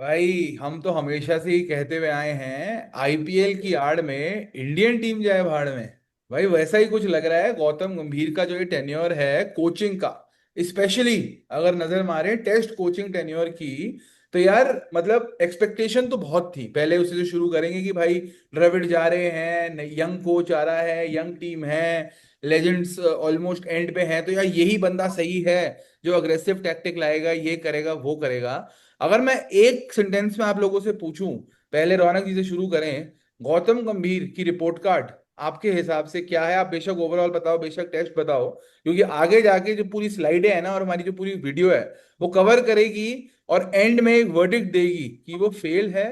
भाई हम तो हमेशा से ही कहते हुए आए हैं, आईपीएल की आड़ में इंडियन टीम जाए भाड़ में। भाई वैसा ही कुछ लग रहा है गौतम गंभीर का जो ये टेन्योर है कोचिंग का, स्पेशली अगर नजर मारे टेस्ट कोचिंग टेन्योर की। तो यार मतलब एक्सपेक्टेशन तो बहुत थी, पहले उसे से शुरू करेंगे कि भाई द्रविड़ जा रहे हैं, यंग कोच आ रहा है, यंग टीम है, लेजेंड्स ऑलमोस्ट एंड पे हैं, तो यार यही बंदा सही है जो अग्रेसिव टैक्टिक लाएगा, ये करेगा वो करेगा। अगर मैं एक सेंटेंस में आप लोगों से पूछूं, पहले रौनक जी से शुरू करें, गौतम गंभीर की रिपोर्ट कार्ड आपके हिसाब से क्या है? आप बेशक ओवरऑल बताओ, बेशक टेस्ट बताओ, क्योंकि आगे जाके जो पूरी स्लाइडें है ना और हमारी जो पूरी वीडियो है वो कवर करेगी और एंड में एक वर्डिक्ट देगी कि वो फेल है,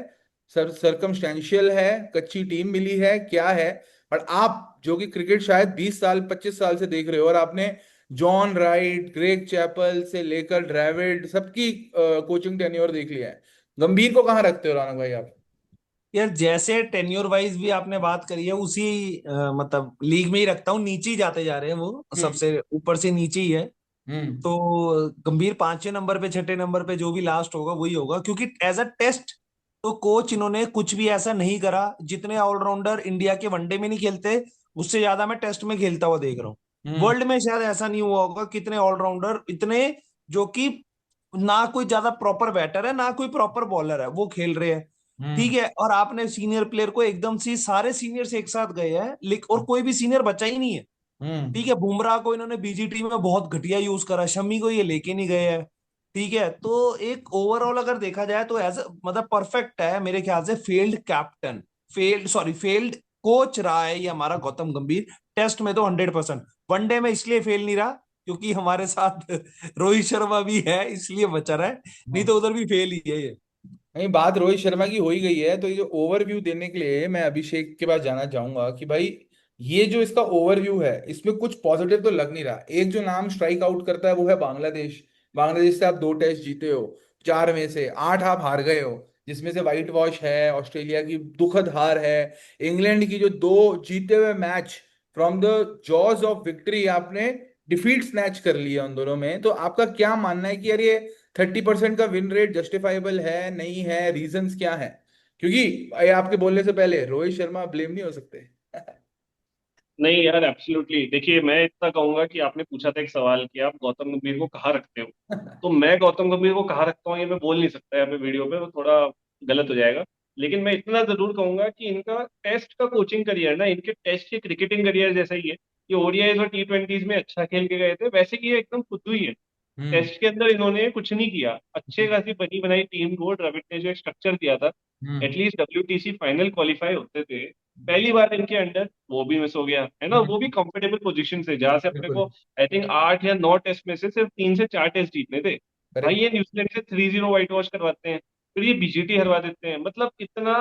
सरकमस्टेंशियल है, कच्ची टीम मिली है, क्या है। पर आप जो कि क्रिकेट शायद 20 साल 25 साल से देख रहे हो और आपने जॉन राइट, ग्रेग चैपल से लेकर ड्रेविड सबकी कोचिंग टेन्योर देख लिया है, गंभीर को कहाँ रखते हो रौनक भाई आप? यार जैसे टेन्योर वाइज भी आपने बात करी है उसी मतलब लीग में ही रखता हूँ। नीचे ही जाते जा रहे हैं वो, हम्म। सबसे ऊपर से नीचे ही है। हम्म। तो गंभीर पांचवें नंबर पे, छठे नंबर पे, जो भी लास्ट होगा वही होगा, क्योंकि एज अ टेस्ट तो कोच इन्होंने कुछ भी ऐसा नहीं करा। जितने ऑलराउंडर इंडिया के वनडे में नहीं खेलते, उससे ज्यादा मैं टेस्ट में खेलता हुआ देख रहा हूँ। हम्म। वर्ल्ड में शायद ऐसा नहीं हुआ होगा, कितने ऑलराउंडर इतने, जो कि ना कोई ज्यादा प्रॉपर बैटर है ना कोई प्रॉपर बॉलर है, वो खेल रहे हैं। हम्म। ठीक है, और आपने सीनियर प्लेयर को एकदम से, सारे सीनियर्स एक साथ गए हैं और कोई भी सीनियर बचा ही नहीं है। हम्म। ठीक है, बुमराह को इन्होंने बीजीटी में बहुत घटिया यूज करा, शमी को ये लेके नहीं गए हैं। ठीक है, तो एक ओवरऑल अगर देखा जाए तो एज मतलब परफेक्ट है मेरे ख्याल से। फेल्ड कैप्टन, फेल्ड कोच रहा है ये हमारा गौतम गंभीर। टेस्ट में तो 100%। वनडे में इसलिए फेल नहीं रहा क्योंकि हमारे साथ रोहित शर्मा भी है, इसलिए बचा रहा है। नहीं हम्म। तो उधर भी फेल ही है ये। नहीं, बात रोहित शर्मा की हो ही गई है, तो ये जो ओवरव्यू देने के लिए मैं अभिषेक के पास जाना चाहूंगा कि भाई ये जो इसका ओवरव्यू है इसमें कुछ पॉजिटिव तो लग नहीं रहा। एक जो नाम स्ट्राइक आउट करता है वो है बांग्लादेश। बांग्लादेश से आप 2 टेस्ट जीते हो, 4 में से 8 आप हार गए हो, जिसमें से व्हाइट वॉश है, ऑस्ट्रेलिया की दुखद हार है, इंग्लैंड की जो 2 जीते हुए match from the jaws of victory आपने डिफीट स्नैच कर लिया उन दोनों में। तो आपका क्या मानना है कि यार ये 30% का विन रेट जस्टिफाइबल है, नहीं है, रीजंस क्या है? क्योंकि ये आपके बोलने से पहले रोहित शर्मा ब्लेम नहीं हो सकते। नहीं यार, एब्सोल्युटली। देखिए, मैं इतना कहूंगा कि आपने पूछा था एक सवाल कि आप गौतम गंभीर को कहाँ रखते हो। तो मैं गौतम गंभीर को कहाँ रखता हूँ ये मैं बोल नहीं सकता यहाँ पे वीडियो पे, वो थोड़ा गलत हो जाएगा। लेकिन मैं इतना जरूर कहूंगा कि इनका टेस्ट का कोचिंग करियर ना, इनके टेस्ट के क्रिकेटिंग करियर जैसा ही है। ये ओडीआईज और टी20s में अच्छा खेल के गए थे, वैसे कि ये एकदम खुद ही है। हम्म। टेस्ट के अंदर इन्होंने कुछ नहीं किया, अच्छे खासी बनी बनाई टीम को द्रविड़ ने जो एक स्ट्रक्चर दिया था, हम्म। एटलीस्ट डब्ल्यूटीसी फाइनल क्वालिफाई होते थे। पहली बार इनके अंडर वो भी मिस हो गया है ना, वो भी हम्म। कंफर्टेबल पोजीशन से जहां से अपने बिल्कुल। को आई थिंक 8 या 9 टेस्ट में से सिर्फ 3 से 4 टेस्ट जीतने थे। भाई करेक्ट। ये न्यूजीलैंड से 3-0 वाइट वॉश करवाते हैं, फिर ये बीजीटी हरवा देते हैं। मतलब इतना,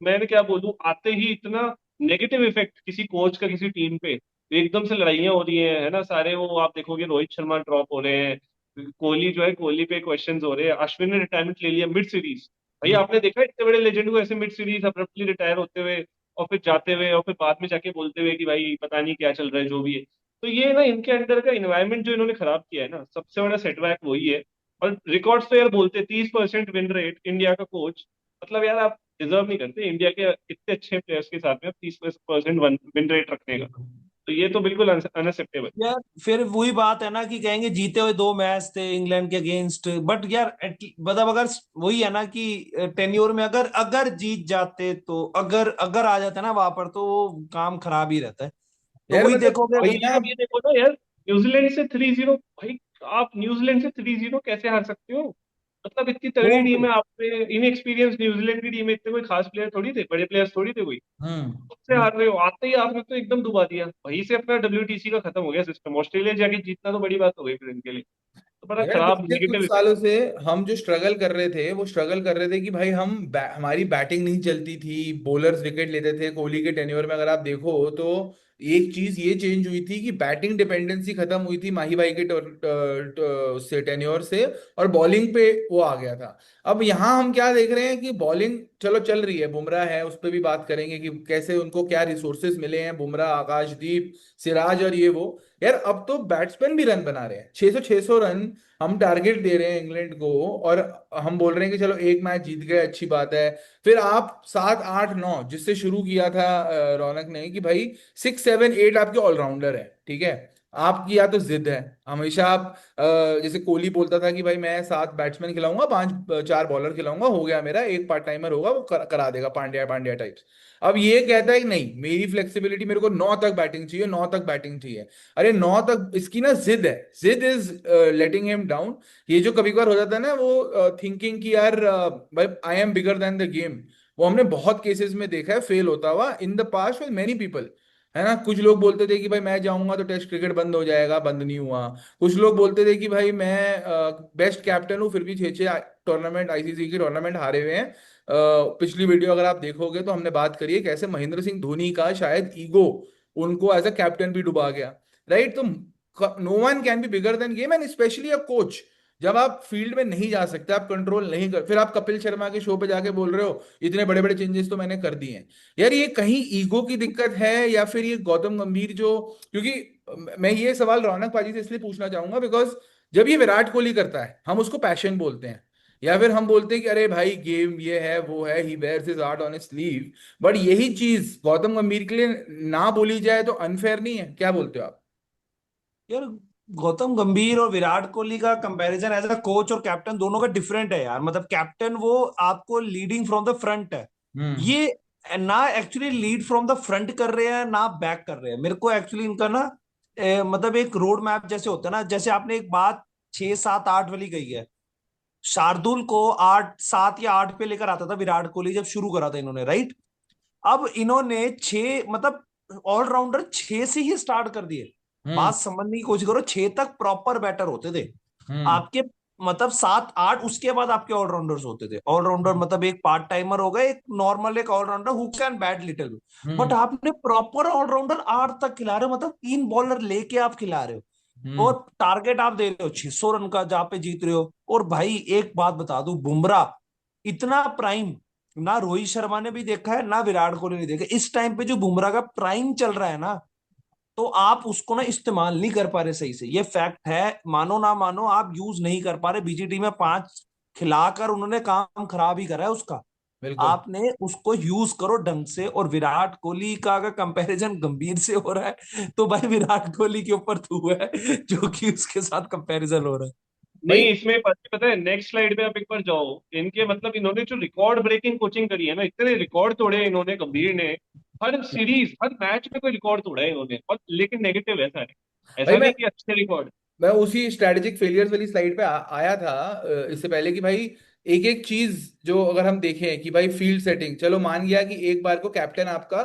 मैंने क्या बोलूं, आते ही इतना नेगेटिव इफेक्ट किसी कोच का किसी टीम पे। एकदम से लड़ाइयाँ हो रही हैं, है ना, सारे वो आप देखोगे रोहित शर्मा ड्रॉप हो रहे हैं, कोहली जो है कोहली पे क्वेश्चंस हो रहे हैं, अश्विन ने रिटायरमेंट ले लिया मिड सीरीज। भाई हम्म। आपने देखा इतने बड़े लेजेंड को ऐसे मिड सीरीज अब्रप्टली रिटायर होते हुए, और फिर जाते हुए, और फिर बाद में जाके बोलते हुए कि भाई पता नहीं क्या चल रहा है जो भी है। तो ये ना इनके अंदर का इन्वायरमेंट जो इन्होंने खराब किया है ना, सबसे बड़ा सेटबैक वही है। और रिकॉर्ड्स तो यार बोलते 30% विन रेट इंडिया का कोच। मतलब यार आप डिजर्व नहीं करते इंडिया के इतने अच्छे प्लेयर्स के साथ में 30% विन रेट रखने का। बिल्कुल। तो ये तो बिल्कुल अनएक्सेप्टेबल। यार फिर वही बात है ना कि कहेंगे जीते हुए 2 मैच थे इंग्लैंड के अगेंस्ट, बट यार मतलब अगर वही है ना कि टेन्योर में अगर अगर जीत जाते, तो अगर अगर आ जाते ना वहां पर, तो वो काम खराब ही रहता है। तो यार वही मतलब देखोगे वही लेकिन ना। आप ये देखो ना यार, न्यूजीलैंड से 3-0, भाई आप न्यूजीलैंड से 3-0 कैसे हार सकते हो? मतलब इतनी तगड़ी होम टीम पे। है आप पे, इनएक्सपीरियंस न्यूजीलैंड की टीम में इतने कोई खास प्लेयर थोड़ी थे, बड़े प्लेयर्स थोड़ी थे कोई। हम्म। उससे हम्म। हार रहे हो, आते ही आपने तो एकदम डुबा दिया, वहीं से अपना डब्ल्यूटीसी का खत्म हो गया सिस्टम। ऑस्ट्रेलिया जाके जीतना तो बड़ी बात हो गई फिर इनके लिए। तो बड़ा यार खराब पिछले कुछ नेगेटिव इफेक्ट। सालों से हम जो स्ट्रगल कर रहे थे वो स्ट्रगल कर रहे थे कि भाई हमारी बैटिंग नहीं चलती थी, बॉलर्स विकेट लेते थे। कोहली के टेन्योर में अगर आप देखो तो एक चीज ये चेंज हुई थी कि बैटिंग डिपेंडेंसी खत्म हुई थी माही भाई के से टेन्योर से, और बॉलिंग पे वो आ गया था। अब यहाँ हम क्या देख रहे हैं कि बॉलिंग चलो चल रही है, बुमराह है, उस पर भी बात करेंगे कि कैसे उनको क्या रिसोर्सेज मिले हैं, बुमराह, आकाशदीप, सिराज और ये वो। यार अब तो बैट्समैन भी रन बना रहे हैं, 600 600 रन हम टारगेट दे रहे हैं इंग्लैंड को, और हम बोल रहे हैं कि चलो एक मैच जीत गए, अच्छी बात है। फिर आप 7 8 9 जिससे शुरू किया था रौनक ने, कि भाई 6 7 8 आपके ऑलराउंडर है, ठीक है। आपकी या तो जिद है, हमेशा आप जैसे कोहली बोलता था कि भाई मैं 7 बैट्समैन खिलाऊंगा, 4 बॉलर खिलाऊंगा, हो गया मेरा, एक पार्ट टाइमर होगा वो करा देगा, पांड्या पांड्या टाइप्स। अब ये कहता है कि नहीं, मेरी फ्लेक्सिबिलिटी, मेरे को 9 तक बैटिंग चाहिए, 9 तक बैटिंग चाहिए। अरे 9 तक, इसकी ना जिद है, जिद इज लेटिंग हिम डाउन। ये जो कभी कभार हो जाता है ना, वो थिंकिंग कि यार भाई I am bigger than the game, वो हमने बहुत केसेस में देखा है फेल होता हुआ in the past with many people, है ना। कुछ लोग बोलते थे कि भाई मैं जाऊंगा तो टेस्ट क्रिकेट बंद हो जाएगा, बंद नहीं हुआ। कुछ लोग बोलते थे कि भाई मैं बेस्ट कैप्टन हूँ, फिर भी 6 6 टूर्नामेंट, आईसीसी की टूर्नामेंट हारे हुए हैं। पिछली वीडियो अगर आप देखोगे तो हमने बात करी है कैसे महेंद्र सिंह धोनी का शायद ईगो उनको एज अ कैप्टन भी डुबा गया, राइट। तो no one can be bigger than game, and specially a coach. जब आप फील्ड में नहीं जा सकते, आप कंट्रोल नहीं कर, फिर आप कपिल शर्मा के शो पे जाके बोल रहे हो इतने बड़े बड़े चेंजेस तो मैंने कर दिए हैं। यार ये कहीं ईगो की दिक्कत है, या फिर ये गौतम गंभीर जो, क्योंकि मैं ये सवाल रौनक पाजी से इसलिए पूछना चाहूंगा बिकॉज जब ये विराट कोहली करता है हम उसको पैशन बोलते हैं, या फिर हम बोलते हैं कि अरे भाई गेम ये है वो है, he wears his heart on his sleeve. But यही चीज गौतम गंभीर के लिए ना बोली जाए तो अनफेयर नहीं है? क्या बोलते हो आप? यार गौतम गंभीर और विराट कोहली का कंपैरिजन एज अ कोच और कैप्टन दोनों का डिफरेंट है यार। मतलब कैप्टन वो आपको लीडिंग फ्रॉम द फ्रंट है, हम्म। ये ना actually lead from the front कर रहे हैं ना बैक कर रहे हैं। मेरे को एक्चुअली इनका ना मतलब एक रोड मैप जैसे होता है ना, जैसे आपने एक बात 6 7 8 वाली कही है। शार्दुल को 8 7 या 8 पे लेकर आता था विराट कोहली जब शुरू करा था इन्होंने, राइट। अब इन्होंने 6 मतलब ऑलराउंडर 6 से ही स्टार्ट कर दिए। हम्म। बात समझने की कोशिश करो, 6 तक प्रॉपर बैटर होते थे हम्म। आपके। मतलब 7 8 उसके बाद आपके ऑलराउंडर्स होते थे। ऑलराउंडर मतलब एक पार्ट टाइमर हो गए, एक नॉर्मल, एक allrounder who can bat little. But hmm. आपने प्रॉपर ऑलराउंडर 8 तक खिला रहे हो, मतलब 3 बॉलर लेके आप खिला रहे हो। हम्म। और टारगेट आप दे रहे हो 600 रन का जहां पे जीत रहे हो। और भाई एक बात बता दूं, बुमराह इतना प्राइम ना रोहित शर्मा ने भी देखा है ना विराट कोहली ने देखा। इस टाइम पे जो बुमराह का प्राइम चल रहा है ना, तो आप उसको ना इस्तेमाल नहीं कर पा रहे सही से। ये फैक्ट है, मानो ना मानो, आप यूज नहीं कर पा रहे। बीजीटी में 5 खिलाकर उन्होंने काम खराब ही करा है उसका। बिल्कुल। आपने उसको यूज करो ढंग से। और विराट कोहली का अगर कंपैरिजन गंभीर से हो रहा है तो भाई विराट कोहली के ऊपर तू है जो कि उसके साथ कंपैरिजन हो रहा है। नहीं, भाई इसमें पता है, नेक्स्ट स्लाइड पे आप एक बार जाओ। इनके मतलब इन्होंने जो रिकॉर्ड ब्रेकिंग कोचिंग करी है ना, इतने रिकॉर्ड तोड़े हैं इन्होंने, गंभीर ने। हर सीरीज हर मैच में कोई रिकॉर्ड तोड़ा है इन्होंने, और लेकिन नेगेटिव ऐसा है, भाई ऐसा नहीं कि अच्छे रिकॉर्ड। मैं उसी स्ट्रेटेजिक फेलियर्स वाली स्लाइड पे आया था इससे पहले, कि भाई एक एक चीज जो अगर हम देखें कि भाई फील्ड सेटिंग, चलो मान गया कि एक बार को कैप्टन आपका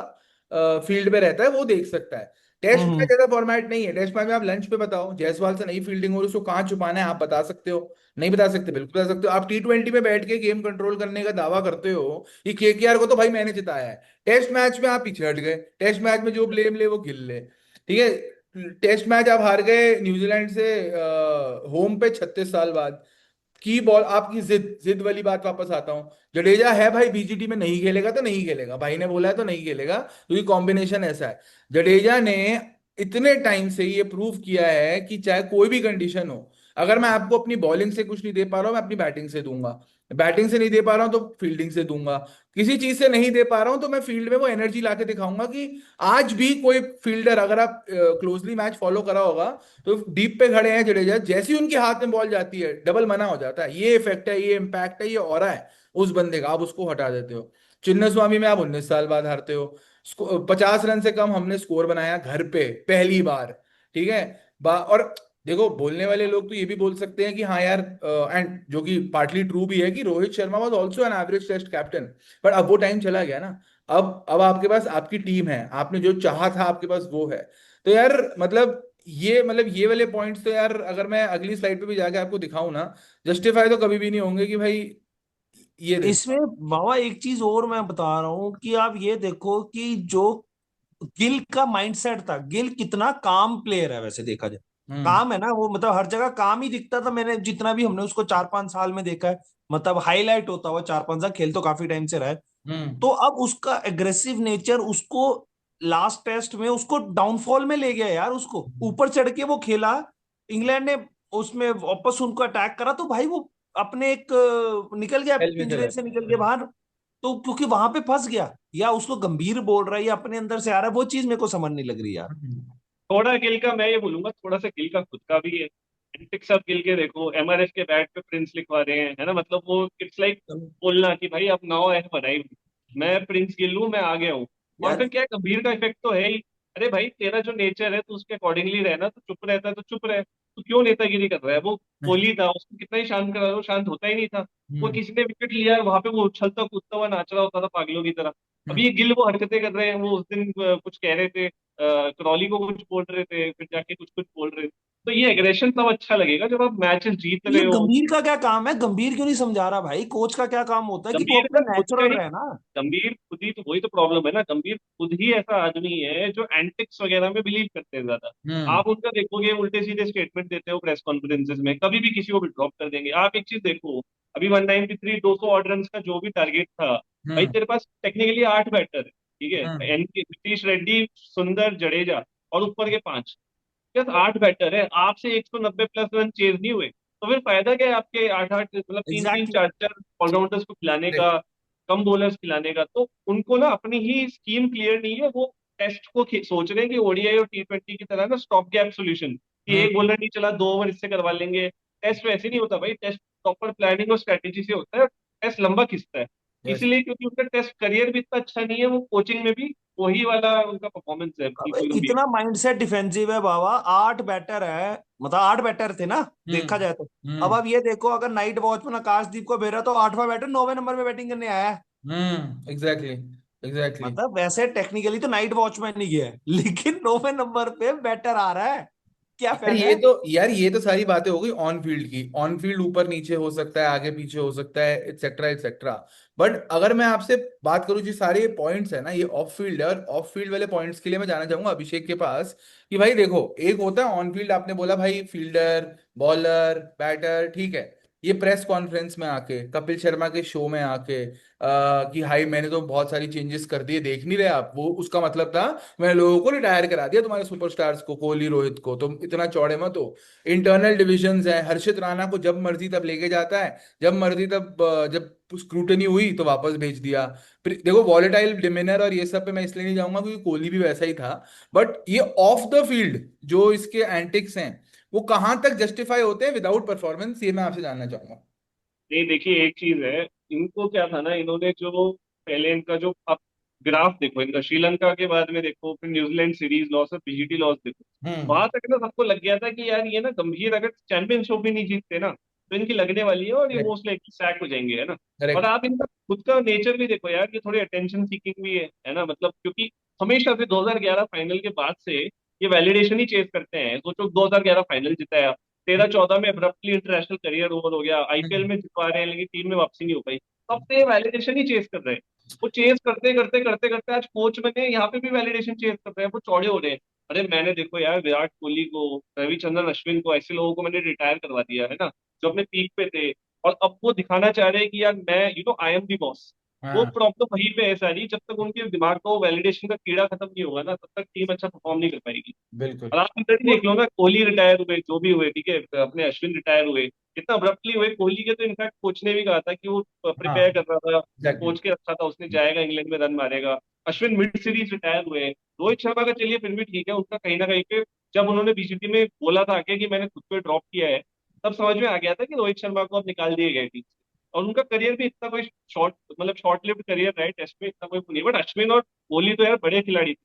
फील्ड पे रहता है, वो देख सकता है। टेस्ट में हम्म ज्यादा फॉर्मेट नहीं है, टेस्ट मैच में आप लंच पे बताओ जायसवाल से नई फील्डिंग हो रही है, उसको कहाँ छुपाना है आप बता सकते हो? नहीं बता सकते? बिल्कुल बता सकते हो। आप T20 में बैठ के गेम कंट्रोल करने का दावा करते हो कि KKR को तो भाई मैंने जिताया है, टेस्ट मैच में आप पीछे हट गए, टेस्ट मैच में जो ब्लेम ले वो गिल ले, ठीक है। टेस्ट मैच आप हार गए न्यूजीलैंड से होम पे 36 साल बाद। की बॉल आपकी जिद जिद वाली बात वापस आता हूं, जडेजा है भाई बीजीटी में नहीं खेलेगा तो नहीं खेलेगा, भाई ने बोला है तो नहीं खेलेगा, क्योंकि कॉम्बिनेशन ऐसा है। जडेजा ने इतने टाइम से ये प्रूव किया है कि चाहे कोई भी कंडीशन हो, अगर मैं आपको अपनी बॉलिंग से कुछ नहीं दे पा रहा हूं, मैं अपनी बैटिंग से दूंगा। बैटिंग से नहीं दे पा रहा हूं तो फील्डिंग से दूंगा। किसी चीज से नहीं दे पा रहा हूं तो मैं फील्ड में वो एनर्जी लाके दिखाऊंगा कि आज भी कोई फील्डर, अगर आप क्लोजली मैच फॉलो करा होगा, तो डीप पे खड़े हैं जडेजा, जैसे ही उनके हाथ में बॉल जाती है डबल मना हो जाता है। ये इफेक्ट है, ये इम्पैक्ट है, ये ऑरा है उस बंदे का, आप उसको हटा देते हो। चिन्ना स्वामी में आप 19 साल बाद हारते हो। 50 रन से कम हमने स्कोर बनाया घर पे पहली बार, ठीक है। और देखो, बोलने वाले लोग तो ये भी बोल सकते हैं कि हाँ यार, एंड जो कि पार्टली ट्रू भी है, कि Rohit Sharma was also an average test captain. But अब वो टाइम चला गया ना। अब आपके पास आपकी टीम है, आपने जो चाहा था आपके पास वो है। तो यार मतलब ये वाले पॉइंट्स तो यार, अगर मैं अगली स्लाइड पे भी जाके आपको दिखाऊं ना, जस्टिफाई तो कभी भी नहीं होंगे कि भाई ये देखो। इसमें बाबा एक चीज और मैं बता रहा हूं कि आप ये देखो कि जो गिल का माइंडसेट था, गिल कितना काम प्लेयर है वैसे देखा जाए। हम्म। काम है ना वो, मतलब हर जगह काम ही दिखता था। मैंने जितना भी हमने उसको 4 5 साल में देखा है, मतलब हाईलाइट होता हुआ 4 5 साल, खेल तो काफी टाइम से रहा है। हम्म। तो अब उसका एग्रेसिव नेचर उसको लास्ट टेस्ट में उसको डाउनफॉल में ले गया यार। उसको ऊपर चढ़ के वो खेला। इंग्लैंड ने उसमें वापस उनको अटैक करा, तो भाई वो अपने एक निकल गया, हेल में चला पिंजरे से निकल के गया। बाहर। तो क्योंकि वहां पे फंस गया, या उसको गंभीर बोल रहा है या अपने अंदर से आ रहा है, वो चीज मेरे को समझ नहीं लग रही यार। थोड़ा गिल का मैं ये बोलूंगा, थोड़ा सा गिल का खुद का भी है। एंटिक्स आप गिल के देखो, एमआरएफ के बैट पे प्रिंस लिखवा रहे हैं, है ना, मतलब वो इट्स लाइक बोलना कि भाई अब नाउ आई हैव अराइव्ड, मैं प्रिंस गिल हूं, मैं आ गया हूँ। वहां पे यार क्या है, गंभीर का इफेक्ट तो है ही। अरे भाई तेरा जो नेचर है तो उसके अकॉर्डिंगली रहना, तो चुप रहता है तो चुप रहे, तो क्यों नेतागिरी कर रहा है? वो कोहली था, उसको कितना ही शांत करा, वो शांत होता ही नहीं था। वो हम्म। किसी ने विकेट लिया, वहां पे वो उछलता कूदता हुआ नाच रहा होता था पागलों की तरह। अभी हम्म। ये गिल वो हरकतें कर रहे हैं, वो उस दिन कुछ कह रहे थे, क्रॉली को कुछ बोल रहे थे, फिर जाके कुछ कुछ बोल रहे थे। तो ये एग्रेशन तब अच्छा लगेगा जब आप मैचेस जीत ये रहे हो। गंभीर का क्या काम है? गंभीर क्यों नहीं समझा रहा भाई? कोच का क्या काम होता है कि वो गंभीर अपना का खुद का नेचुरल ही, रहे ना। गंभीर खुद ही तो, वही तो प्रॉब्लम है ना, गंभीर खुद ही ऐसा आदमी है जो एंटिक्स वगैरह में बिलीव करते हैं ज्यादा। हम्म। आप उनका देखोगे, उल्टे सीधे स्टेटमेंट देते हो प्रेस कॉन्फ्रेंसेस में, कभी भी किसी को भी ड्रॉप कर देंगे। आप एक चीज देखो, अभी 193 200 ऑड रन का जो भी टारगेट था, भाई हम्म। तेरे पास टेक्निकली 8 बैटर है, ठीक है, हम्म। एन के नीतीश रेड्डी, सुंदर, जडेजा और ऊपर के 5, बस 8 बैटर है, आपसे 190 प्लस रन चेज नहीं हुए, तो फिर फायदा क्या है आपके 8 8 मतलब 3 3 एग्जैक्टली। 4 4 ऑलराउंडर्स को खिलाने का, कम बॉलर्स खिलाने का? तो उनको ना अपनी ही स्कीम क्लियर नहीं है, वो टेस्ट को सोच रहे हैं कि ओडीआई और T20 की तरह ना स्टॉप गैप सोल्यूशन, कि एक हम्म। बॉलर नहीं चला, 2 ओवर इससे करवा लेंगे। टेस्ट वैसे नहीं होता भाई, टेस्ट प्रॉपर प्लानिंग और स्ट्रेटेजी से होता है, टेस्ट लंबा खिंचता है। यस। इसीलिए क्योंकि उनका टेस्ट करियर भी इतना अच्छा नहीं है, वो कोचिंग में भी वही वाला उनका परफॉर्मेंस है अबे बिल्कुल गंभीर। इतना माइंडसेट डिफेंसिव है बाबा। 8 बैटर है, मतलब 8 बैटर थे ना, देखा हम्म। जाए तो। अब हम्म। आप ये देखो, अगर नाइट वॉचमैन आकाशदीप को भेजा तो 8वां बैटर 9वें नंबर पे बैटिंग करने आया है। एग्जैक्टली। एग्जैक्टली। मतलब वैसे टेक्निकली तो नाइट वॉचमैन ही गया है, लेकिन 9वें नंबर पे बैटर आ रहा है, क्या फायदा है? यार ये तो सारी बातें हो गई ऑन फील्ड की। ऑन फील्ड ऊपर नीचे हो सकता है, आगे पीछे हो सकता है, एक्सेट्रा एक्सेट्रा। बट अगर मैं आपसे बात करूं, जो सारे पॉइंट्स है ना, ये ऑफ फील्ड है, और ऑफ फील्ड वाले पॉइंट्स के लिए मैं जाना चाहूंगा अभिषेक के पास। कि भाई देखो, एक होता है ऑन फील्ड, आपने बोला भाई फील्डर, बॉलर, बैटर, ठीक है। ये प्रेस कॉन्फ्रेंस में आके, कपिल शर्मा के शो में आके कि हाई मैंने तो बहुत सारी चेंजेस कर दिए, देख नहीं रहे आप, वो उसका मतलब था मैंने लोगों को रिटायर करा दिया, तुम्हारे सुपरस्टार्स को, कोहली रोहित को, तुम इतना चौड़े मत हो। इंटरनल डिविजन्स हैं, हर्षित राणा को जब मर्जी तब लेके जाता है, जब मर्जी तब जब स्क्रूटनी हुई तो वापस भेज दिया। फिर देखो वॉलेटाइल डिमिनर और ये सब पे मैं इसलिए नहीं जाऊंगा क्योंकि कोहली भी वैसा ही था। बट ये ऑफ द फील्ड जो इसके एंटिक्स हैं, वो कहाँ तक जस्टिफाई होते हैं विदाउट परफॉर्मेंस, ये मैं आपसे जानना चाहूंगा। नहीं देखिए, एक चीज है, इनको क्या था ना, इन्होंने जो पहले इनका जो आप ग्राफ देखो, इनका श्रीलंका के बाद में देखो, फिर न्यूजीलैंड सीरीज लॉस और पीजीटी लॉस देखो, हम्म। वहां तक ना सबको लग गया था कि यार ये ना गंभीर अगर चैंपियनशिप भी नहीं जीतते ना, तो इनकी लगने वाली है और ये करेक्ट। मोस्ट लाइकली सैक हो जाएंगे, है ना। और करेक्ट। आप इनका खुद का नेचर भी देखो यार, ये थोड़े अटेंशन सीकिंग भी है ना, मतलब क्योंकि हमेशा से 2011 फाइनल के बाद से ये वैलिडेशन ही चेज करते हैं। सोचो 2011 फाइनल जिताया, 13 14 में अब्रप्टली इंटरनेशनल करियर ओवर हो गया, आईपीएल में जितवा रहे हैं लेकिन टीम में वापसी नहीं हो पाई, तब से वैलिडेशन ही चेज कर रहे हैं। वो चेज करते करते करते करते आज कोच बने, यहाँ पे भी वैलिडेशन चेज कर रहे हैं, वो चौड़े हो रहे हैं। अरे मैंने देखो यार, विराट कोहली को, रविचंद्रन अश्विन को, ऐसे लोगों को मैंने रिटायर करवा दिया है ना, जो अपने पीक पे थे, और अब वो दिखाना चाह रहे हैं कि यार मैं आई एम दी बॉस। वो हाँ। प्रॉब्लम वहीं पे है सारी, जब तक उनके दिमाग का वो वैलिडेशन का कीड़ा खत्म नहीं होगा ना, तब तक टीम अच्छा परफॉर्म नहीं कर पाएगी। बिल्कुल। और आप इधर ही देख लो ना, कोहली रिटायर हुए, जो भी हुए, ठीक है, अपने अश्विन रिटायर हुए, कितना अब्रप्टली हुए। कोहली के तो इनफैक्ट कोच ने भी कहा था कि वो हाँ। प्रिपेयर कर रहा था, एग्जैक्टली। सोच के रखा था उसने, जाएगा इंग्लैंड में रन मारेगा। अश्विन मिड सीरीज रिटायर हुए। रोहित शर्मा का चलिए फिर भी ठीक है, उनका कहीं ना कहीं पे जब उन्होंने बीसीटी में बोला था आके कि मैंने खुद को ड्रॉप किया है, तब समझ में आ गया था कि रोहित शर्मा को अब निकाल दिए गए टीम से। और उनका करियर भी इतना कोई शॉर्ट, मतलब शॉर्ट लिव्ड करियर रहा है टेस्ट में, इतना कोई नहीं। बट अश्विन और कोहली तो यार बड़े खिलाड़ी थे,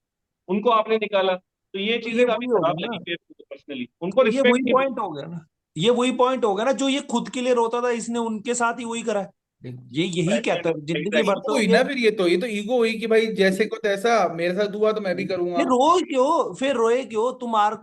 उनको आपने निकाला, तो ये तो चीजें ये काफी वही हो खराब गया लगी ना। फिर पर्सनली, उनको तो ये रिस्पेक्ट वही नहीं मिली। पॉइंट हो गया ना। ये वही पॉइंट हो गया ना, जो ये खुद के लिए रोता था, इसने उनके साथ ही वही करा है। ये यही कहता है जिंदगी भर ईगो तो हुई ये। ना, फिर ये तो ईगो हुई कि भाई जैसे को तैसा, मेरे साथ हुआ तो मैं भी करूंगा। फिर रोए क्यों? फिर रोए क्यों?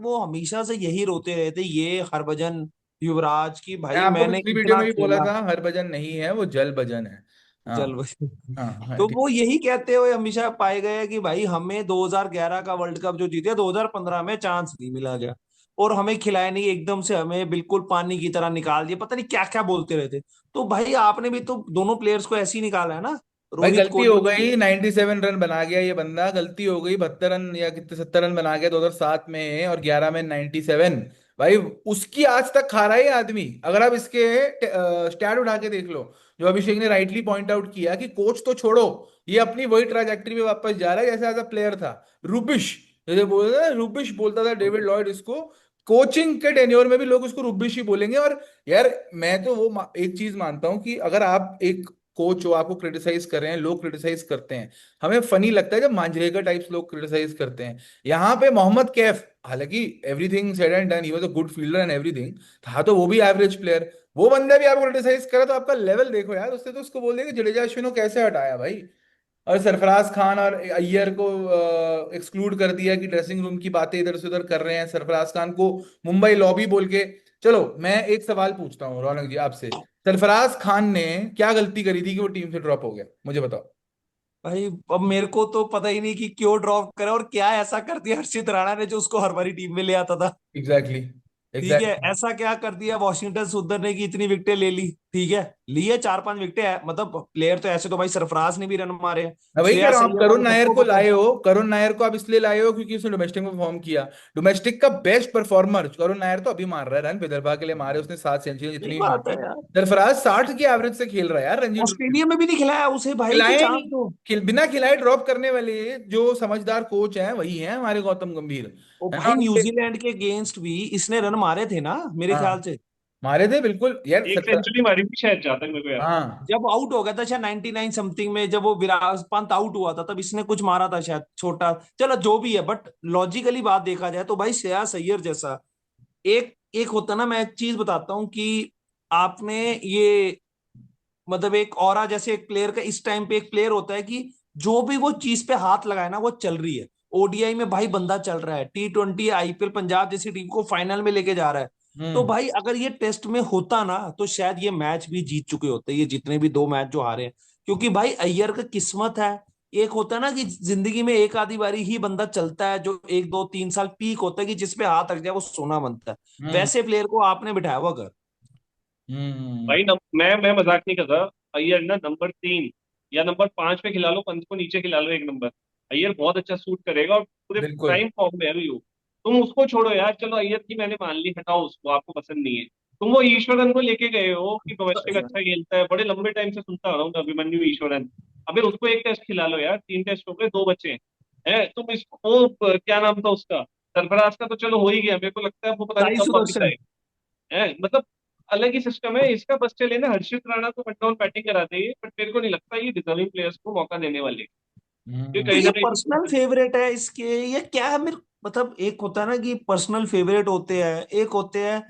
वो हमेशा से यही रोते रहते, ये हरभजन युवराज की, मैं भाई आपको मैंने पिछली वीडियो इतना में भी बोला खेला। था, हरभजन नहीं है वो, जल भजन है। हाँ। जल बचे। हाँ। हाँ, तो ठीक। वो यही कहते हुए हमेशा पाए गए हैं कि भाई हमें 2011 का वर्ल्ड कप जो जीते, 2015 में चांस नहीं मिला गया, और हमें खिलाया नहीं, एकदम से हमें बिल्कुल पानी की तरह निकाल दिया, पता नहीं क्या क्या बोलते रहते। तो भाई आपने भी तो दोनों प्लेयर्स को ऐसे ही निकाला है ना, भाई रोहित गलती कोहली हो ने भी। गई, 97 रन बना गया ये बंदा, गलती हो गई, 72 रन या कितने 70 रन बना गया 2007 में, और 11 में 97। भाई उसकी आज तक खा रहा है ये आदमी। अगर आप इसके स्टैट उठा के देख लो, जो अभिषेक ने राइटली पॉइंट आउट किया कि कोच तो छोड़ो, ये अपनी वही ट्राजेक्टरी में वापस जा रहा है जैसे एज अ प्लेयर था। रूबिश, जैसे बोलते हैं रूबिश बोलता था डेविड लॉयड इसको, कोचिंग के टेन्योर में भी लोग उसको रूबिश ही बोलेंगे। और यार मैं तो वो एक चीज मानता हूँ कि अगर आप एक कोच हो, आपको क्रिटिसाइज कर रहे हैं, लोग क्रिटिसाइज करते हैं, हमें फनी लगता है जब मांजरेकर टाइप्स लोग क्रिटिसाइज करते हैं। यहाँ पे मोहम्मद कैफ, हालांकि everything said and done he was a good fielder and everything, था तो वो भी एवरेज प्लेयर, वो बंदा भी आपको क्रिटिसाइज करे तो आपका लेवल देखो यार। उसने तो उसको बोल दिया कि जडेजा अश्विन को कैसे हटाया भाई, और सरफराज खान और अय्यर को एक्सक्लूड कर दिया कि ड्रेसिंग रूम की बातें इधर से उधर कर रहे हैं, सरफराज खान को मुंबई लॉबी बोल के। चलो मैं एक सवाल पूछता हूँ रौनक जी आपसे, सरफराज खान ने क्या गलती करी थी कि वो टीम से ड्रॉप हो गया, मुझे बताओ। भाई अब मेरे को तो पता ही नहीं कि क्यों ड्रॉप करा और क्या ऐसा कर दिया हर्षित राणा ने जो उसको हर बारी टीम में ले आता था। एग्जैक्टली, ठीक है, एग्जैक्टली। ऐसा क्या कर दिया वॉशिंगटन सुंदर ने कि इतनी विकेटें ले ली। ठीक है, लिए 4-5 विकेटें है, मतलब प्लेयर तो ऐसे तो भाई सरफराज ने भी रन मारे हैं, मैं वही कह श्रेयस रहा हूँ, आप अय्यर करुण वाले नायर सबको को पता है। लाए हो, करुण नायर को आप इसलिए लाए हो क्योंकि उसने डोमेस्टिक में परफॉर्म किया। डोमेस्टिक का बेस्ट परफॉर्मर करुण नायर तो अभी मार रहा है, रन विदर्भा के लिए मारे उसने 7 सेंचुरी सही जितनी भी बात है मारी। यार। सरफराज 60 की एवरेज से खेल रहा है यार रणजी ट्रॉफी। ऑस्ट्रेलिया में भी नहीं खिलाया उसे भाई कि खिलाए ही चांस नहीं, दो। बिना खिलाए ड्रॉप करने वाले जो समझदार कोच हैं वही हैं हमारे गौतम गंभीर, ओ है ना। भाई न्यूजीलैंड के अगेंस्ट भी इसने रन मारे थे ना मेरे हाँ ख्याल से। मारे थे बिल्कुल यार एक सेंचुरी मारी थी शायद, जहां तक मेरे को याद हाँ। जब आउट हो गया था शायद 99 समथिंग में, जब वो विराट पंत आउट हुआ था तब इसने कुछ मारा था शायद छोटा। चलो जो भी है, बट लॉजिकली बात देखा जाए तो भाई श्रेयस अय्यर जैसा एक एक होता ना, मैं एक चीज बताता हूँ कि आपने ये मतलब एक ऑरा जैसे एक प्लेयर का इस टाइम पे एक प्लेयर होता है कि जो भी वो चीज पे हाथ लगाए ना वो चल रही है। ओडीआई में भाई बंदा चल रहा है, T20 आईपीएल पंजाब जैसी टीम को फाइनल में लेके जा रहा है। तो हम्म। भाई अगर ये टेस्ट में होता ना तो शायद ये मैच भी जीत चुके होते, ये जितने भी 2 मैच जो हारे हैं। क्योंकि भाई अय्यर का किस्मत है। एक होता है ना कि जिंदगी में एक आधी बारी ही बंदा चलता है, जो 1 2 3 साल पीक होता है कि जिसपे हाथ रख जाए वो सोना बनता है। हम्म। वैसे प्लेयर को आपने बिठाया हुआ घर। हम्म। भाई मैं मजाक नहीं कर रहा। अय्यर ना नंबर 3 या नंबर 5 पे खिला लो, पंत को नीचे खिला लो एक नंबर, अय्यर बहुत अच्छा सूट करेगा और पूरे बिल्कुल। प्राइम फॉर्म में है अभी वो। तुम उसको छोड़ो यार, चलो अय्यर की मैंने मान ली, हटाओ उसको, आपको पसंद नहीं है। तुम वो ईश्वरन को लेके गए हो कि डोमेस्टिक अच्छा खेलता है, बड़े लंबे टाइम से सुनता आ रहा हूँ मैं अभिमन्यु ईश्वरन। अबे उसको एक टेस्ट खिला लो यार, 3 टेस्ट हो गए, 2 बचे हैं। तुम इसको क्या नाम था उसका, सरफराज का तो चलो हो ही गया, मेरे को लगता है वो पता नहीं साई कब वापिस सुदर्शन। आएगा। मतलब अलग ही सिस्टम है इसका। बस चले ना, हर्षित राणा को वन डाउन बैटिंग कराते हैं, बट मेरे को नहीं लगता ये डिजर्विंग प्लेयर्स को मौका देने वाले, क्योंकि तो कहीं ये ना पर्सनल कहीं। फेवरेट है इसके, ये क्या है मेरे मतलब एक होता है ना कि पर्सनल फेवरेट होते हैं, एक होते हैं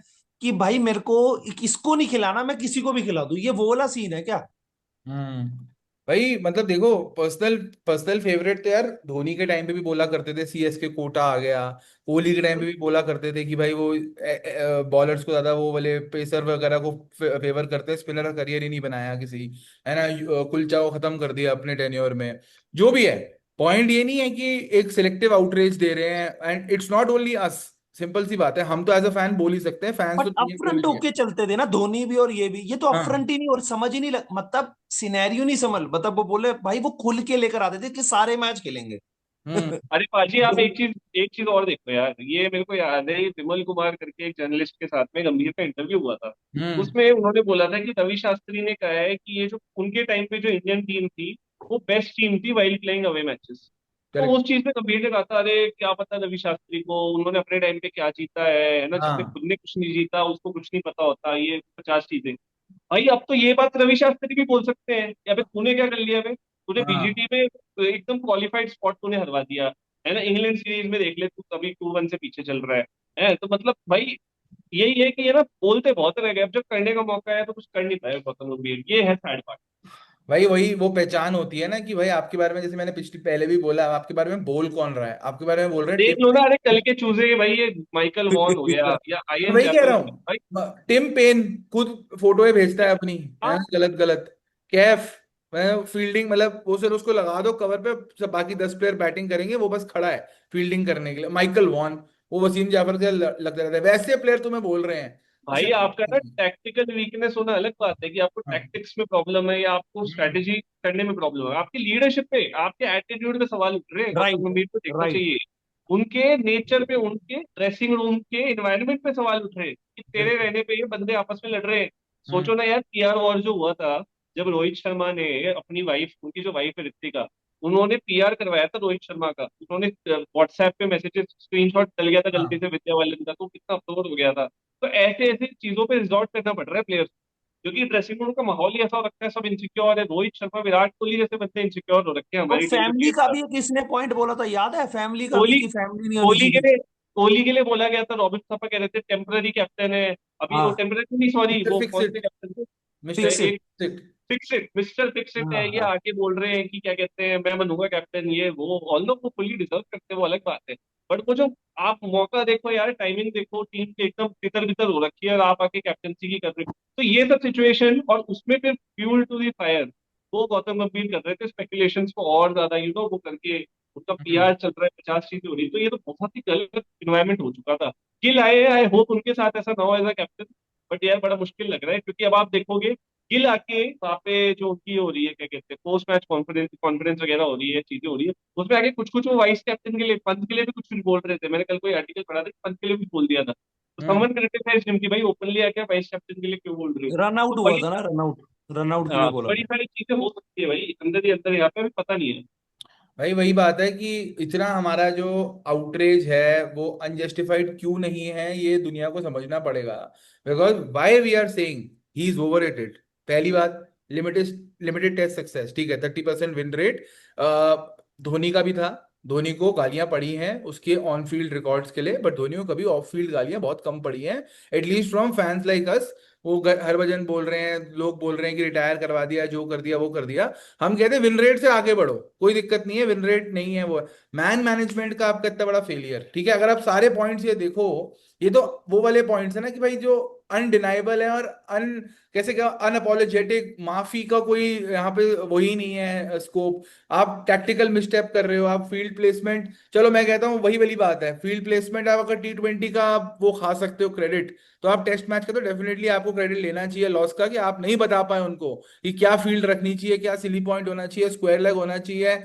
कि भाई मेरे को किसको नहीं खिलाना मैं किसी को भी खिला दूं, ये वो वाला सीन है क्या। हम्म। भाई मतलब देखो, पर्सनल पर्सनल फेवरेट तो यार धोनी के टाइम पे भी बोला करते थे, सीएसके कोटा आ गया। कोहली के टाइम पे भी बोला करते थे कि भाई वो बॉलर्स को ज्यादा, वो वाले पेसर वगैरह को फेवर करते हैं, स्पिनर का करियर ही नहीं बनाया किसी, है ना। कुलचा को खत्म कर दिया अपने टेन्योर में। जो भी है, पॉइंट ये नहीं है कि एक सिलेक्टिव आउटरीच दे रहे हैं, and it's not only us. Simple सी बात है, हम तो एज अ फैन बोल ही सकते हैं, फैंस बट तो चाहिए कोई अपफ्रंट भी है। होके चलते थे ना धोनी भी और ये तो हाँ। अपफ्रंट ही नहीं और समझ ही नहीं मतलब सिनेरियो नहीं समझ, मतलब वो बोले भाई वो खुल के लेकर आते थे कि सारे मैच खेलेंगे। हम्म। अरे पाजी, आप एक चीज और देखो यार, ये मेरे को याद है, ये विमल कुमार करके एक जर्नलिस्ट के साथ में गंभीर का इंटरव्यू हुआ था। हम्म। उसमें उन्होंने बोला था कि रवि शास्त्री ने कहा है कि ये जो उनके टाइम पे जो इंडियन टीम थी, वो बेस्ट टीम थी वाइल प्लेइंग अवे मैचेस। तो करेक्ट। उस चीज में गंभीर ने कहा था, अरे क्या पता रवि शास्त्री को, उन्होंने अपने टाइम पे क्या जीता है ना, जिसने हाँ। खुद ने कुछ नहीं जीता उसको कुछ नहीं पता होता, ये 50 चीजें। भाई अब तो ये बात रवि शास्त्री भी बोल सकते हैं, या फिर तूने क्या कर लिया बे, तूने हाँ। बीजीटी में एकदम क्वालिफाइड स्पॉट तूने हरवा दिया, है ना। इंग्लैंड सीरीज में देख ले तू, कभी 2-1 से पीछे चल रहा है। तो मतलब भाई यही है कि ये ना बोलते बहुत रह गए, अब जब करने का मौका है तो कुछ कर नहीं पाए गौतम गंभीर, ये है सैड पार्ट। भाई वही वो पहचान होती है ना कि भाई आपके बारे में, जैसे मैंने पिछली पहले भी बोला, आपके बारे में बोल कौन रहा है, आपके बारे में बोल रहे हैं देख टिम लो ना, पेन। अरे कल के चूजे भाई, ये माइकल वॉन हो गया या मैं आयन वही कह चैपल रहा हो गया भाई। हूँ, टिम पेन खुद फोटोएं भेजता है अपनी, है हाँ ना, गलत गलत। कैफ, मैं फील्डिंग मतलब वो सिर्फ उसको लगा दो कवर पे, सब बाकी 10 प्लेयर बैटिंग करेंगे, वो बस खड़ा है फील्डिंग करने के लिए। माइकल वॉन, वो वसीम जाफर के लगता रहता है, वैसे प्लेयर तुम्हें बोल रहे हैं तो भाई, आपका ना टैक्टिकल वीकनेस होना अलग बात है, कि आपको हाँ। टैक्टिक्स में प्रॉब्लम है या आपको हम्म। स्ट्रेटेजी करने में प्रॉब्लम है, आपकी लीडरशिप पे, आपके एटीट्यूड पे सवाल उठ रहे हैं, राइट, गौतम गंभीर को देखना राइट। चाहिए। उनके नेचर पे, उनके ड्रेसिंग रूम के एनवायरनमेंट पे सवाल उठ रहे हैं कि तेरे बिल्कुल। रहने पे ये बंदे आपस में लड़ रहे हैं। हम्म। सोचो ना यार, पीआर वॉर जो हुआ था, जब रोहित शर्मा ने अपनी वाइफ, उनकी जो वाइफ है ऋतिका, उन्होंने पीआर करवाया था रोहित शर्मा का, उन्होंने व्हाट्सएप पे मैसेजेस स्क्रीनशॉट डल गया था गलती हाँ। से विद्या बालन का, तो कितना अफसोस हो गया था। तो ऐसे ऐसे चीजों पे रिजॉर्ट करना पड़ रहा है प्लेयर्स, क्योंकि ड्रेसिंग रूम का माहौल ही ऐसा हो रखा है, सब इनसिक्योर है। रोहित शर्मा, विराट कोहली जैसे बंदे इनसिक्योर हो रखे हैं और हमारी टीम में फैमिली का प्लेयर। भी एक इसने पॉइंट बोला था, याद है? फैमिली का भी, कोहली कि फैमिली नहीं होनी कोहली के चाहिए। लिए कोहली के लिए बोला गया था, रॉबिन थापा कह रहे थे टेम्पररी कैप्टन है। अभी वो हाँ, टेम्पररी नहीं, सॉरी, मिस्टर वो फिक्स कौन से इट। कैप्टन थे? Mister fix it. एक fix it. Fix it, mister fix it हाँ है, ये हाँ। आके बोल रहे हैं कि क्या कहते हैं, मैं बनूंगा कैप्टन, ये वो। ऑल्दो वो फुली डिजर्व करते हैं, वो अलग बात है। बट वो जो आप मौका देखो यार, टाइमिंग देखो, टीम की एकदम तितर बितर हो रखी है और आप आके कैप्टनसी की कर रहे हो, तो ये सब सिचुएशन, और उसमें फिर फ्यूल टू दी फायर वो गौतम गंभीर कर रहे थे स्पेकुलेशंस को और ज्यादा, वो करके उनका हम्म। पीआर चल रहा है, 50 चीजें हो रही, तो ये तो बहुत ही गलत इन्वायरमेंट हो चुका था। गिल आए, आई होप उनके साथ ऐसा ना हो एज अ कैप्टन। बट यार बड़ा मुश्किल लग रहा है, क्योंकि अब आप देखोगे गिल आके वहाँ पे जो उनकी हो रही है, क्या कहते हैं, पोस्ट मैच कॉन्फ्रेंस कॉन्फ्रेंस वगैरह हो रही है, चीजें हो रही है, उसमें आगे कुछ कुछ वो वाइस कैप्टन के लिए, पंत के लिए भी कुछ कुछ बोल रहे थे। मैंने कल कोई आर्टिकल पढ़ा था कि पंत के लिए भी बोल दिया था, तो हम्म। समवन क्रिटिसाइज्ड हिम कि भाई ओपनली आके वाइस कैप्टन के लिए क्यों बोल रहे हो। रन तो आउट हुआ बड़ी, था ना, रन आउट, रन आउट के लिए हाँ, बोला बड़ी था। सारी चीजें हो सकती है भाई, अंदर ही अंदर यहाँ पे अभी पता नहीं है। भाई वही बात है कि इतना हमारा जो आउटरेज है वो अनजस्टिफाइड क्यों नहीं है, ये दुनिया को समझना पड़ेगा। Because why we are saying he is overrated. पहली बात, लिमिटेड लिमिटेड टेस्ट सक्सेस, ठीक है, 30% विन रेट। धोनी का भी था। धोनी को गालियां पड़ी हैं उसके ऑन फील्ड रिकॉर्ड्स के लिए, बट धोनी को कभी ऑफ फील्ड गालियां बहुत कम पड़ी हैं, at least from fans like us. वो हरभजन बोल रहे हैं, लोग बोल रहे हैं कि रिटायर करवा दिया, जो कर दिया वो कर दिया। हम कहते हैं विन रेट से आगे बढ़ो, कोई दिक्कत नहीं है, विन रेट नहीं है वो। मैन मैनेजमेंट का आपका इतना बड़ा फेलियर, ठीक है, अगर आप सारे पॉइंट्स ये देखो, ये तो वो वाले पॉइंट्स है ना कि भाई जो अनडिनाइबल है और कैसे क्या, अनअपोलोजेटिक, माफी का कोई यहाँ पे वही नहीं है स्कोप। आप टैक्टिकल मिसस्टेप कर रहे हो, आप फील्ड प्लेसमेंट, चलो मैं कहता हूँ वही वाली बात है, फील्ड प्लेसमेंट आप अगर T20 का आप वो खा सकते हो क्रेडिट, तो आप टेस्ट मैच का तो डेफिनेटली आपको क्रेडिट लेना चाहिए लॉस का, कि आप नहीं बता पाए उनको कि क्या फील्ड रखनी चाहिए, क्या सिली पॉइंट होना चाहिए, स्क्वायर लेग होना चाहिए,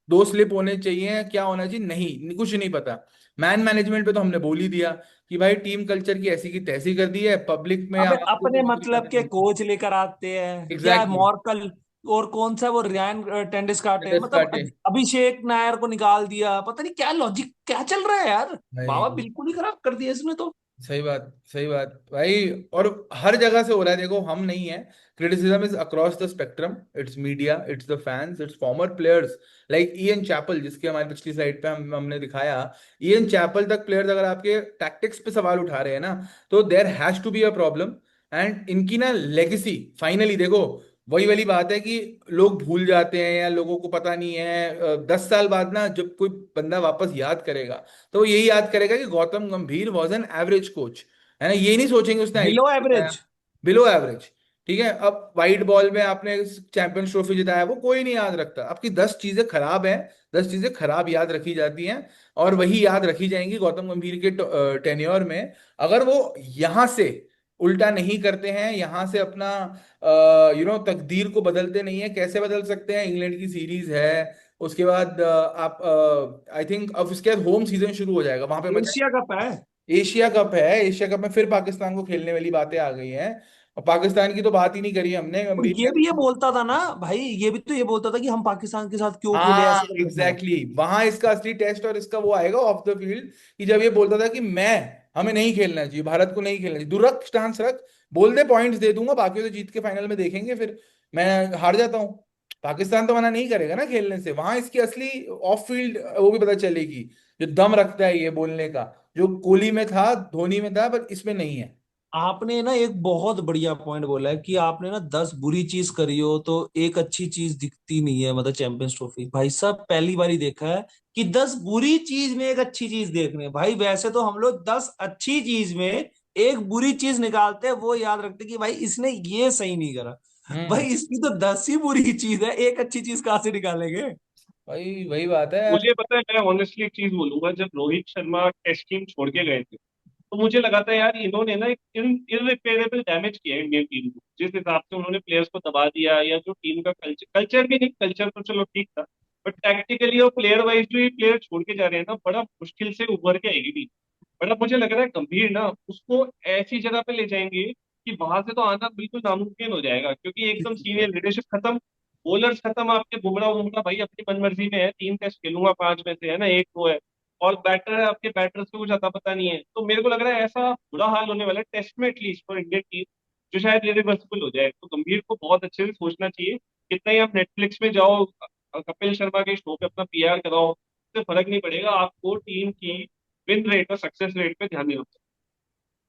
दो स्लिप होने चाहिए, क्या होना चाहिए, नहीं कुछ नहीं पता। मैन मैनेजमेंट पे तो हमने बोल ही दिया कि भाई टीम कल्चर की ऐसी की तैसी कर दी है, पब्लिक में अबे आपको अपने तो दूसरी मतलब बातें के बोलती। कोच लेकर आते हैं क्या, एग्जैक्टली। मॉर्कल, और कौन सा वो रियान टेंडिस काटे, मतलब काटे। अभिषेक नायर को निकाल दिया, पता नहीं क्या लॉजिक क्या चल रहा है यार। बाबा भाई बिल्कुल ही खराब कर दिया इसने तो। सही बात, सही बात भाई। और हर जगह से हो रहा है, देखो हम नहीं है, criticism is across the spectrum, it's media, it's the fans, it's former players like Ian Chappell, जिसके हमारी पिछली स्लाइड पे हमने दिखाया। ईएन चैपल तक प्लेयर्स अगर आपके टैक्टिक्स पे सवाल उठा रहे हैं ना, तो there has to be a problem. And इनकी ना लेगेसी, फाइनली देखो, वही वाली बात है कि लोग भूल जाते हैं या लोगों को पता नहीं है, 10 साल बाद ना जब कोई बंदा वापस याद करेगा, तो वो यही याद करेगा कि गौतम गंभीर वॉज एन एवरेज कोच, है ना, ये नहीं सोचेंगे उसने बिलो आईपीएल जिताया, एवरेज। Below average. ठीक है, अब वाइट बॉल में आपने चैंपियंस ट्रॉफी जिताया, वो कोई नहीं याद रखता, आपकी 10 चीजें खराब हैं, 10 चीजें खराब याद रखी जाती हैं, और वही याद रखी जाएंगी गौतम गंभीर के टेन्योर में, अगर वो यहां से उल्टा नहीं करते हैं, यहां से अपना तकदीर को बदलते नहीं है। कैसे बदल सकते हैं, इंग्लैंड की सीरीज है, उसके बाद आप आई थिंक अब इसके बाद होम सीजन शुरू हो जाएगा, वहां पे मजा। एशिया कप है। एशिया कप है, एशिया कप में फिर पाकिस्तान को खेलने वाली बातें आ गई हैं, और पाकिस्तान की तो बात ही नहीं करी हमने, और गंभीर ये ने भी ये तो। बोलता था ना भाई, ये भी तो ये बोलता था कि हम पाकिस्तान के साथ क्यों खेले, हाँ ऐसे कर रखा है। Exactly exactly। वहां इसका असली टेस्ट और इसका वो आएगा ऑफ द फील्ड, कि जब ये बोलता था कि मैं, हमें नहीं खेलना चाहिए, भारत को नहीं खेलना चाहिए, दुरख स्टांस रख, बोल दे पॉइंट्स दे दूंगा, बाकी तो जीत के फाइनल में देखेंगे, फिर मैं हार जाता हूँ, पाकिस्तान तो मना नहीं करेगा ना खेलने से, वहां इसकी असली ऑफ फील्ड वो भी पता चलेगी, जो दम रखता है ये बोलने का, जो कोहली में था, धोनी में था, पर इसमें नहीं है। आपने ना एक बहुत बढ़िया पॉइंट बोला है कि आपने ना 10 बुरी चीज करी हो तो एक अच्छी चीज दिखती नहीं है, मतलब चैंपियंस ट्रॉफी, भाई साहब पहली बार ही देखा है कि 10 बुरी चीज में एक अच्छी चीज देख रहे हैं। भाई वैसे तो हम लोग 10 अच्छी चीज में एक बुरी चीज निकालते हैं, वो याद रखते हैं कि भाई इसने ये सही नहीं करा। भाई हम्म। इसकी तो 10 ही बुरी चीज है, एक अच्छी चीज कहाँ से निकालेंगे? वही वही बात है यार। मुझे पता है, मैं ऑनेस्टली एक चीज बोलूंगा, जब रोहित शर्मा टेस्ट टीम छोड़ के गए थे, तो मुझे लगा था यार इन्होंने ना एक इररिपेयरेबल डैमेज किया है इंडियन टीम को, जिस हिसाब से उन्होंने प्लेयर्स को दबा दिया, या जो टीम का कल्चर, कल्चर भी नहीं, कल्चर तो चलो ठीक था, बट टैक्टिकली और प्लेयर वाइज जो ये प्लेयर छोड़ के जा रहे हैं ना, बड़ा मुश्किल से उभर के आएगी टीम। बट अब मुझे लग रहा है गंभीर ना उसको ऐसी जगह पे ले जाएंगे कि वहां से तो आना बिल्कुल नामुमकिन हो जाएगा, क्योंकि एकदम सीनियर लीडरशिप खत्म, बॉलर्स खत्म, आपके बुमराह बुमराह भाई अपनी मनमर्जी में है, 3 टेस्ट खेलूंगा 5 में से, है ना, एक वो है। और बैटर है, आपके बैटर्स को कुछ अता पता नहीं है, तो मेरे को लग रहा है ऐसा बुरा हाल होने वाला है टेस्ट में एटलीस्ट फॉर इंडियन टीम, जो शायद इरिवर्सिबल हो जाए। तो गंभीर को बहुत अच्छे से सोचना चाहिए। कितना ही आप नेटफ्लिक्स में जाओ, कपिल शर्मा के शो पे अपना पीआर कराओ, उससे फर्क नहीं पड़ेगा, आपको टीम की विन रेट और सक्सेस रेट पे ध्यान देना होता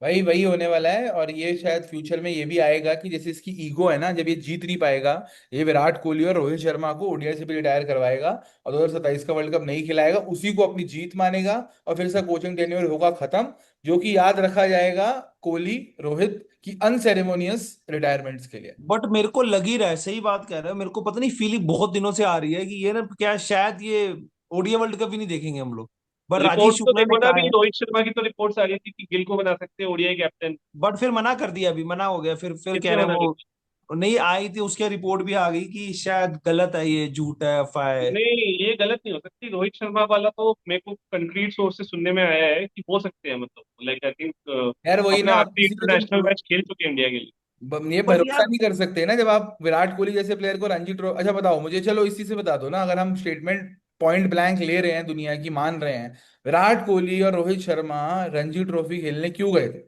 वही वही होने वाला है। और ये शायद फ्यूचर में ये भी आएगा कि जैसे इसकी ईगो है ना, जब ये जीत नहीं पाएगा, ये विराट कोहली और रोहित शर्मा को ओडीआई से भी रिटायर करवाएगा और 2027 का वर्ल्ड कप नहीं खिलाएगा, उसी को अपनी जीत मानेगा और फिर से कोचिंग टेन्योर होगा खत्म, जो कि याद रखा जाएगा कोहली रोहित की अनसेरेमोनियस रिटायरमेंट्स के लिए। बट मेरे को लग ही रहा है, सही बात कह रहे हो, मेरे को पता नहीं फीलिंग बहुत दिनों से आ रही है कि ये ना क्या शायद ये ओडीआई वर्ल्ड कप ही नहीं देखेंगे हम लोग। है। पर राजीव रिपोर्ट तो शुक्ला ने देखो ना, कहा अभी है। रोहित शर्मा की तो रिपोर्ट्स आ रही थी कि गिल को बना सकते हैं ओडीआई कैप्टन। बट फिर मना कर दिया, अभी मना हो गया, फिर कह किसने रहे हैं मना कर वो नहीं आई थी, उसके रिपोर्ट भी आ गई कि शायद गलत है, ये झूठ है, अफवाह है। नहीं, ये गलत नहीं हो सकती। रोहित शर्मा वाला तो मेरे को कंक्रीट सोर्स से सुनने में आया है कि हो सकते हैं, मतलब लाइक आई थिंक यार वही अपना ना, आप आखिरी किसी पे इंटरनेशनल तो मैच खेल चुके हैं इंडिया के लिए। ये बट भरोसा यार, नहीं कर सकते ना जब आप विराट कोहली जैसे प्लेयर को रणजी ट्रॉफी। अच्छा बताओ मुझे, चलो इसी से बता दो ना, अगर हम स्टेटमेंट पॉइंट ब्लैंक ले रहे हैं, दुनिया की मान रहे हैं, विराट कोहली और रोहित शर्मा रणजी ट्रॉफी खेलने क्यों गए थे?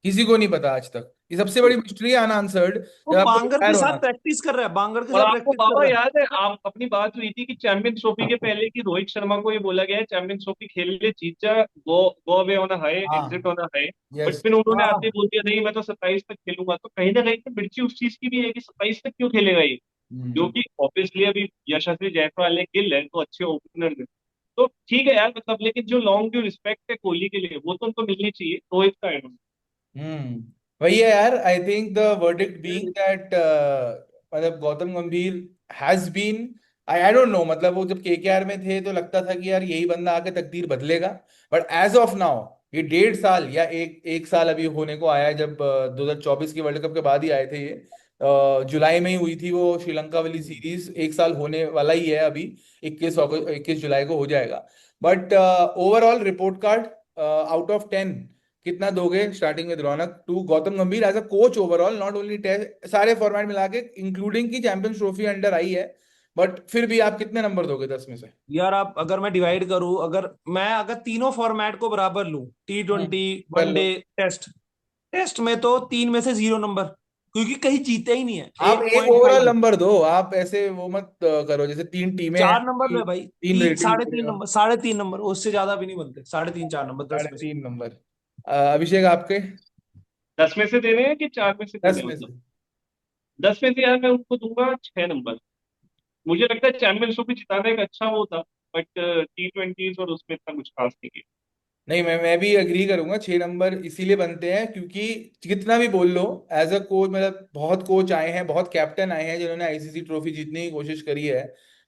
किसी को नहीं पता आज तक। ये सबसे बड़ी मिस्ट्री है, अनआंसर्ड, वो जब आपको बांगर के रिटायर होना साथ था। प्रैक्टिस कर रहा है, बांगर के और साथ आपको प्रैक्टिस कर बाबा रहा है। याद है, आप अपनी बात हुई थी कि चैंपियंस ट्रॉफी के पहले कि रोहित शर्मा को ये बोला गया है चैंपियंस ट्रॉफी खेल ले, जीत जा, go away on a high, exit हाँ। On a high. But yes. फिर उन्होंने आते ही हाँ। बोल दिया नहीं मैं तो 27 तक खेलूंगा। तो कहीं ना कहीं तो मिर्ची उस चीज की भी है कि 27 तक क्यों खेलेगा ये, जो हम्म। कि ऑब्वियसली अभी यशस्वी जायसवाल है, गिल है, तो अच्छे ओपनर है। तो ठीक है यार, मतलब लेकिन जो लॉन्ग ड्यू रिस्पेक्ट है कोहली के लिए वो तो उनको मिलनी चाहिए, रोहित का है। हम्म। वही है यार, I think the verdict being that मतलब Gautam Gambhir has been, I I don't know, मतलब वो जब केकेआर में थे तो लगता था कि यार यही बंदा आके तकदीर बदलेगा। बट एज ऑफ नाउ ये 1.5 साल या एक एक साल अभी होने को आया है, जब 2024 के वर्ल्ड कप के बाद ही आए थे ये। जुलाई में ही हुई थी वो श्रीलंका वाली सीरीज, एक साल होने वाला ही है अभी। 21 जुलाई को हो जाएगा। But overall report card out of 10 कितना दोगे starting with Raunak to Gautam Gambhir as a coach overall, not only test, सारे फॉर्मेट मिला के इंक्लूडिंग की चैंपियंस ट्रॉफी अंडर आई है, बट फिर भी आप कितने नंबर दोगे 10 में से? यार आप, अगर मैं डिवाइड करूं, अगर तीनों फॉर्मेट को बराबर लूं, T20, कर लो। वनडे, टेस्ट, टेस्ट में तो 3 में से 0 नंबर, क्योंकि कहीं जीते ही नहीं है, आप एट एक पॉइंट ओवरऑल फाइव नंबर दो, आप ऐसे वो मत करो जैसे 3 टीमें हैं, 4 नंबर है भाई, तीन तीन, रेटिंग साढ़े तीन देगा। नंबर, 3.5 नंबर, उससे ज्यादा भी नहीं बनते, 3.5 4 नंबर, 10 में से। 3.5 नंबर। अभिषेक आपके? 10 में से देने हैं कि 4 में से देने 10 हैं, में मतलब से। 10 में से यार मैं उनको दूंगा 6 नंबर। मुझे लगता है चैंपियंस ट्रॉफी जिताना एक अच्छा वो था, बट T20 और उसमें इतना कुछ खास नहीं किया। नहीं, मैं भी अग्री करूंगा, 6 नंबर इसीलिए बनते हैं क्योंकि कितना भी बोल लो, एज अ कोच मतलब बहुत कोच आए हैं, बहुत कैप्टन आए हैं जिन्होंने आईसीसी ट्रॉफी जीतने की कोशिश करी है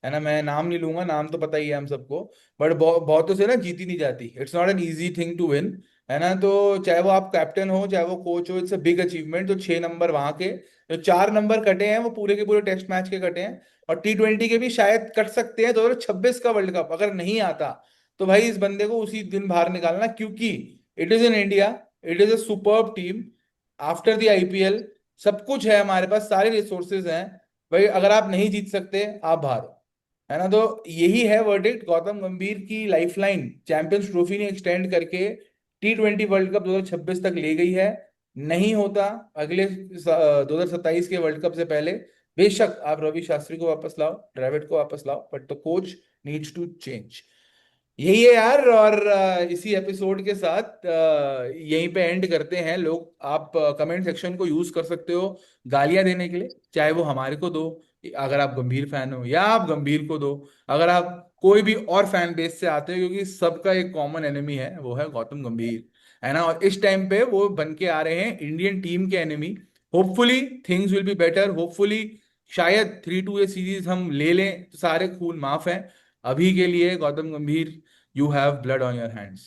ना। मैं नाम नहीं लूंगा, नाम तो पता ही है हम सबको। बट बहुतों से ना जीती नहीं जाती, it's not an easy thing to win, है ना। तो चाहे वो आप कैप्टन हो चाहे वो कोच हो, इट्स अ बिग अचीवमेंट। तो 6 नंबर वहां के, जो 4 नंबर कटे हैं वो पूरे के पूरे टेस्ट मैच के कटे हैं, और T20 के भी शायद कट सकते हैं। 2026 का वर्ल्ड कप अगर नहीं आता तो भाई इस बंदे को उसी दिन बाहर निकालना, क्योंकि it is in India, it is a superb team after the IPL, सब कुछ है हमारे पास, सारे रिसोर्सेज हैं। भाई अगर आप नहीं जीत सकते आप बाहर हो, है ना। तो यही है वर्डिक्ट, गौतम गंभीर की लाइफलाइन चैंपियंस ट्रॉफी ने एक्सटेंड करके T20 वर्ल्ड कप 2026 तक ले गई है। नहीं होता अगले 2027 के वर्ल्ड कप से पहले, बेशक आप रवि शास्त्री को वापस लाओ, द्रविड़ को वापस लाओ, but the coach needs to change. यही है यार। और इसी एपिसोड के साथ यहीं पे एंड करते हैं लोग। आप कमेंट सेक्शन को यूज कर सकते हो गालियां देने के लिए, चाहे वो हमारे को दो अगर आप गंभीर फैन हो, या आप गंभीर को दो अगर आप कोई भी और फैन बेस से आते हो, क्योंकि सबका एक कॉमन एनिमी है, वो है गौतम गंभीर, है ना। और इस टाइम पे वो बन के आ रहे हैं इंडियन टीम के enemy. Hopefully things will be better, hopefully शायद 3-2 ये सीरीज हम ले लें तो सारे खून माफ हैं। अभी के लिए गौतम गंभीर, you have blood on your hands.